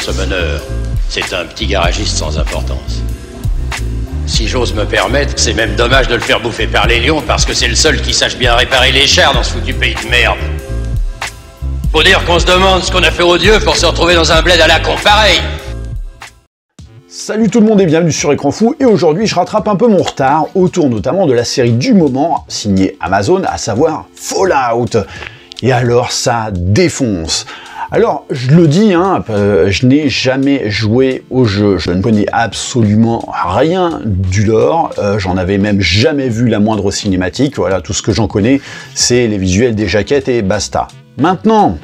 ce meneur, c'est un petit garagiste sans importance. Si j'ose me permettre, c'est même dommage de le faire bouffer par les lions parce que c'est le seul qui sache bien réparer les chars dans ce foutu pays de merde. Faut dire qu'on se demande ce qu'on a fait aux dieux pour se retrouver dans un bled à la con pareil. Salut tout le monde et bienvenue sur Écran Fou, et aujourd'hui je rattrape un peu mon retard autour notamment de la série du moment signée Amazon, à savoir Fallout. Et alors ça défonce. Alors je le dis, je n'ai jamais joué au jeu, je ne connais absolument rien du lore, j'en avais même jamais vu la moindre cinématique, voilà, tout ce que j'en connais c'est les visuels des jaquettes et basta. Maintenant,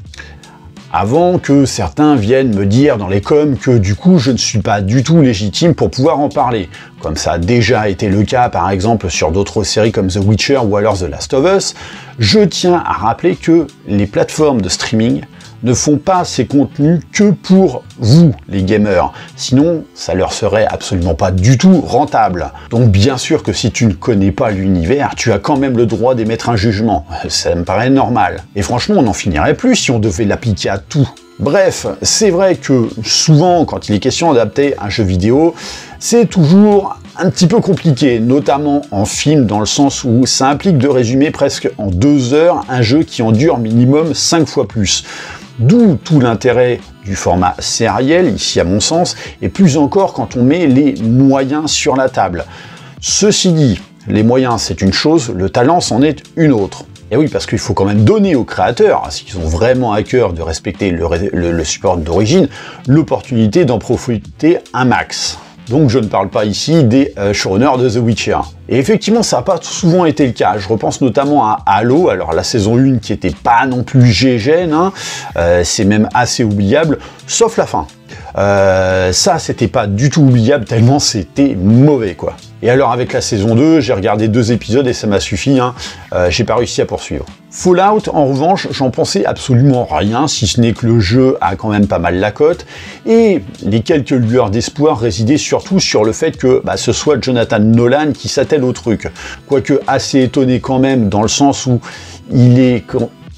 avant que certains viennent me dire dans les coms que du coup je ne suis pas du tout légitime pour pouvoir en parler, comme ça a déjà été le cas par exemple sur d'autres séries comme The Witcher ou alors The Last of Us, je tiens à rappeler que les plateformes de streaming ne font pas ces contenus que pour vous, les gamers. Sinon, ça leur serait absolument pas du tout rentable. Donc bien sûr que si tu ne connais pas l'univers, tu as quand même le droit d'émettre un jugement. Ça me paraît normal. Et franchement, on n'en finirait plus si on devait l'appliquer à tout. Bref, c'est vrai que souvent, quand il est question d'adapter un jeu vidéo, c'est toujours un petit peu compliqué, notamment en film, dans le sens où ça implique de résumer presque en 2 heures un jeu qui en dure minimum 5 fois plus. D'où tout l'intérêt du format sériel, ici à mon sens, et plus encore quand on met les moyens sur la table. Ceci dit, les moyens c'est une chose, le talent c'en est une autre. Et oui, parce qu'il faut quand même donner aux créateurs, s'ils ont vraiment à cœur de respecter le support d'origine, l'opportunité d'en profiter un max. Donc je ne parle pas ici des showrunners de The Witcher. Et effectivement, ça n'a pas souvent été le cas. Je repense notamment à Halo, alors la saison 1 qui était pas non plus gégène, c'est même assez oubliable, sauf la fin. Ça, c'était pas du tout oubliable, tellement c'était mauvais, quoi. Et alors avec la saison 2, j'ai regardé 2 épisodes et ça m'a suffi, j'ai pas réussi à poursuivre. Fallout, en revanche, j'en pensais absolument rien, si ce n'est que le jeu a quand même pas mal la cote, et les quelques lueurs d'espoir résidaient surtout sur le fait que ce soit Jonathan Nolan qui s'attelle au truc. Quoique assez étonné quand même, dans le sens où il est,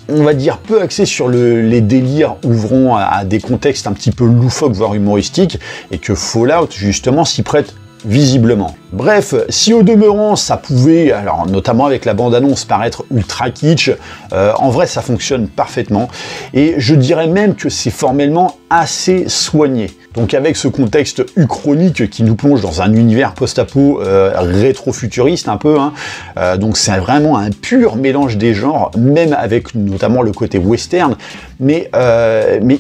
on va dire, peu axé sur les délires ouvrant à des contextes un petit peu loufoques, voire humoristiques, et que Fallout, justement, s'y prête visiblement. Bref, si au demeurant ça pouvait, alors notamment avec la bande-annonce, paraître ultra kitsch, en vrai ça fonctionne parfaitement, et je dirais même que c'est formellement assez soigné. Donc avec ce contexte uchronique qui nous plonge dans un univers post-apo rétro-futuriste un peu, donc c'est vraiment un pur mélange des genres, même avec notamment le côté western, mais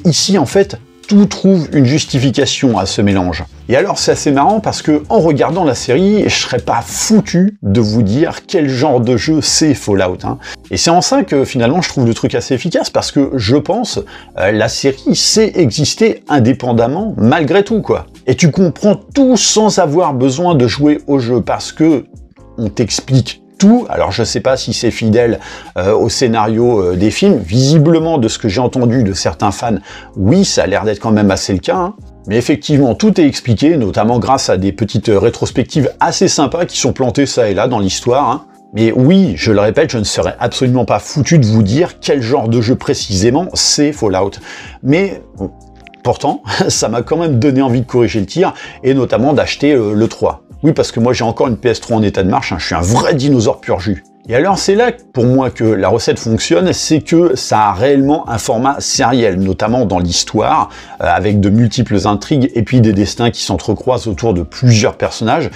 ici en fait, tout trouve une justification à ce mélange. Et alors c'est assez marrant parce que en regardant la série, je serais pas foutu de vous dire quel genre de jeu c'est Fallout. Et c'est en ça que finalement je trouve le truc assez efficace, parce que je pense la série sait exister indépendamment malgré tout, quoi. Et tu comprends tout sans avoir besoin de jouer au jeu, parce que on t'explique tout. Alors je sais pas si c'est fidèle au scénario des films, visiblement de ce que j'ai entendu de certains fans, oui ça a l'air d'être quand même assez le cas, mais effectivement tout est expliqué, notamment grâce à des petites rétrospectives assez sympas qui sont plantées ça et là dans l'histoire, Mais oui, je le répète, je ne serais absolument pas foutu de vous dire quel genre de jeu précisément c'est Fallout, mais pourtant ça m'a quand même donné envie de corriger le tir, et notamment d'acheter le 3. Oui, parce que moi j'ai encore une PS3 en état de marche, je suis un vrai dinosaure pur jus. Et alors c'est là pour moi que la recette fonctionne, c'est que ça a réellement un format sériel, notamment dans l'histoire, avec de multiples intrigues et puis des destins qui s'entrecroisent autour de plusieurs personnages.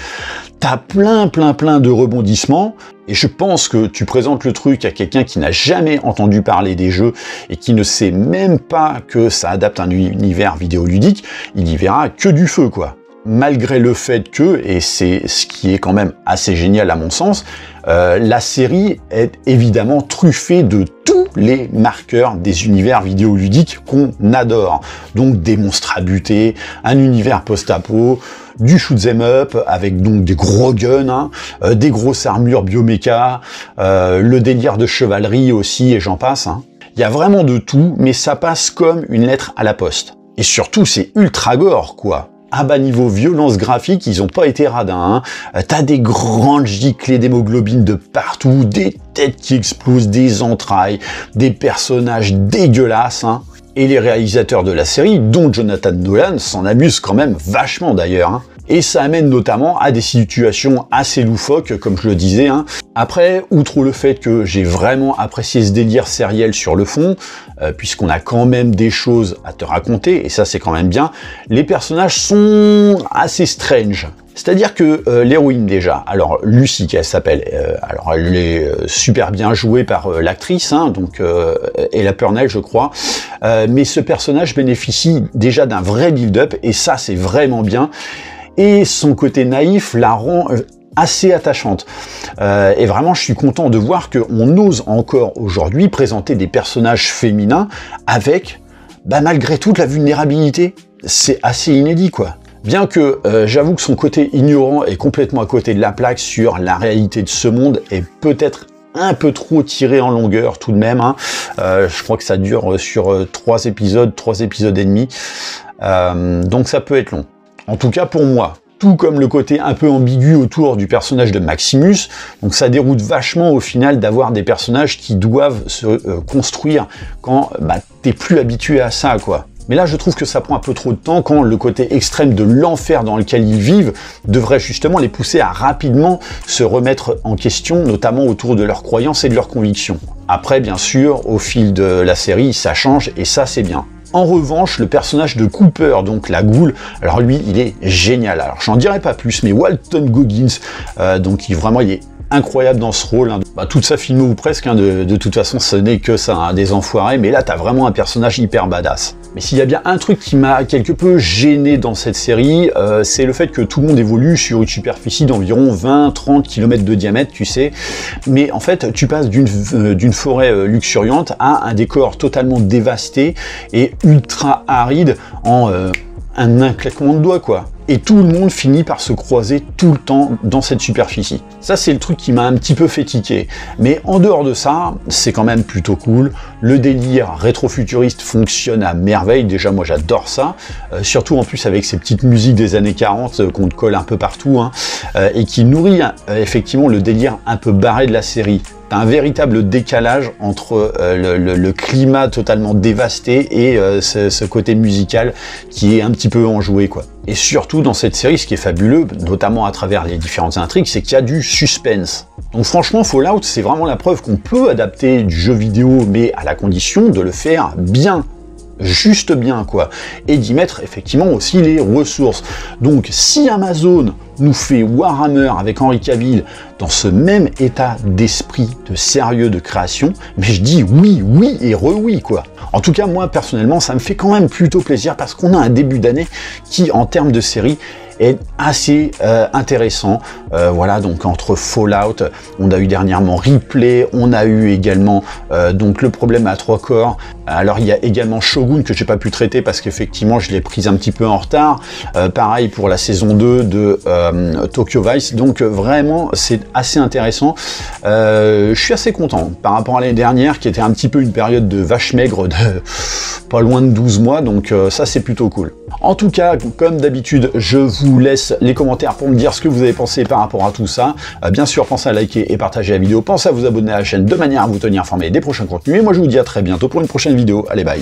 T'as plein de rebondissements, et je pense que tu présentes le truc à quelqu'un qui n'a jamais entendu parler des jeux et qui ne sait même pas que ça adapte un univers vidéoludique, il y verra que du feu, quoi. Malgré le fait que, et c'est ce qui est quand même assez génial à mon sens, la série est évidemment truffée de tous les marqueurs des univers vidéoludiques qu'on adore. Donc des monstres à buter, un univers post-apo, du shoot'em up avec donc des gros guns, des grosses armures bioméca, le délire de chevalerie aussi, et j'en passe. Il y a vraiment de tout, mais ça passe comme une lettre à la poste. Et surtout, c'est ultra gore, quoi. Ah bah niveau violence graphique, ils ont pas été radins, T'as des grandes giclées d'hémoglobine de partout, des têtes qui explosent, des entrailles, des personnages dégueulasses, Et les réalisateurs de la série, dont Jonathan Nolan, s'en amusent quand même vachement d'ailleurs, hein. Et ça amène notamment à des situations assez loufoques, comme je le disais, hein. Après, outre le fait que j'ai vraiment apprécié ce délire sériel sur le fond, puisqu'on a quand même des choses à te raconter, et ça c'est quand même bien, les personnages sont assez strange. C'est-à-dire que l'héroïne déjà, alors Lucy qu'elle s'appelle, alors elle est super bien jouée par l'actrice, hein, donc Ella Purnell je crois, mais ce personnage bénéficie déjà d'un vrai build-up, et ça c'est vraiment bien. Et son côté naïf la rend assez attachante. Et vraiment, je suis content de voir qu'on ose encore aujourd'hui présenter des personnages féminins avec, malgré toute la vulnérabilité. C'est assez inédit, quoi. Bien que j'avoue que son côté ignorant est complètement à côté de la plaque sur la réalité de ce monde est peut-être un peu trop tiré en longueur tout de même, hein. Je crois que ça dure sur 3 épisodes et demi. Donc ça peut être long. En tout cas pour moi, tout comme le côté un peu ambigu autour du personnage de Maximus, donc ça déroute vachement au final d'avoir des personnages qui doivent se construire quand t'es plus habitué à ça, quoi. Mais là, je trouve que ça prend un peu trop de temps quand le côté extrême de l'enfer dans lequel ils vivent devrait justement les pousser à rapidement se remettre en question, notamment autour de leurs croyances et de leurs convictions. Après, bien sûr, au fil de la série, ça change et ça, c'est bien. En revanche, le personnage de Cooper, donc la Ghoul, alors lui, il est génial. Alors, j'en dirai pas plus, mais Walton Goggins, donc il est incroyable dans ce rôle, hein. Toute sa filmo ou presque, hein, de toute façon, ce n'est que ça, hein, des enfoirés, mais là, t'as vraiment un personnage hyper badass. Mais s'il y a bien un truc qui m'a quelque peu gêné dans cette série, c'est le fait que tout le monde évolue sur une superficie d'environ 20-30 km de diamètre, tu sais, mais en fait, tu passes d'une forêt luxuriante à un décor totalement dévasté et ultra aride en un claquement de doigts, quoi. Et tout le monde finit par se croiser tout le temps dans cette superficie. Ça, c'est le truc qui m'a un petit peu fait tiquer. Mais en dehors de ça, c'est quand même plutôt cool. Le délire rétro-futuriste fonctionne à merveille. Déjà, moi, j'adore ça. Surtout, en plus, avec ces petites musiques des années 40 qu'on te colle un peu partout, hein, et qui nourrit effectivement le délire un peu barré de la série. T'as un véritable décalage entre le climat totalement dévasté et ce côté musical qui est un petit peu enjoué, quoi. Et surtout dans cette série, ce qui est fabuleux, notamment à travers les différentes intrigues, c'est qu'il y a du suspense. Donc franchement, Fallout, c'est vraiment la preuve qu'on peut adapter du jeu vidéo, mais à la condition de le faire bien. Juste bien, quoi, et d'y mettre effectivement aussi les ressources. Donc si Amazon nous fait Warhammer avec Henry Cavill dans ce même état d'esprit, de sérieux, de création, mais je dis oui, oui et re-oui, quoi. En tout cas, moi, personnellement, ça me fait quand même plutôt plaisir parce qu'on a un début d'année qui, en termes de série, est assez intéressant. Voilà, donc entre Fallout, on a eu dernièrement Ripley, on a eu également donc le problème à 3 corps. Alors il y a également Shogun que j'ai pas pu traiter parce qu'effectivement je l'ai prise un petit peu en retard. Pareil pour la saison 2 de Tokyo Vice. Donc vraiment c'est assez intéressant. Je suis assez content par rapport à l'année dernière qui était un petit peu une période de vache maigre de pas loin de 12 mois. Donc ça c'est plutôt cool. En tout cas, comme d'habitude, je vous laisse les commentaires pour me dire ce que vous avez pensé par rapport à tout ça. Bien sûr, pensez à liker et partager la vidéo. Pensez à vous abonner à la chaîne de manière à vous tenir informé des prochains contenus. Et moi, je vous dis à très bientôt pour une prochaine vidéo. Allez, bye!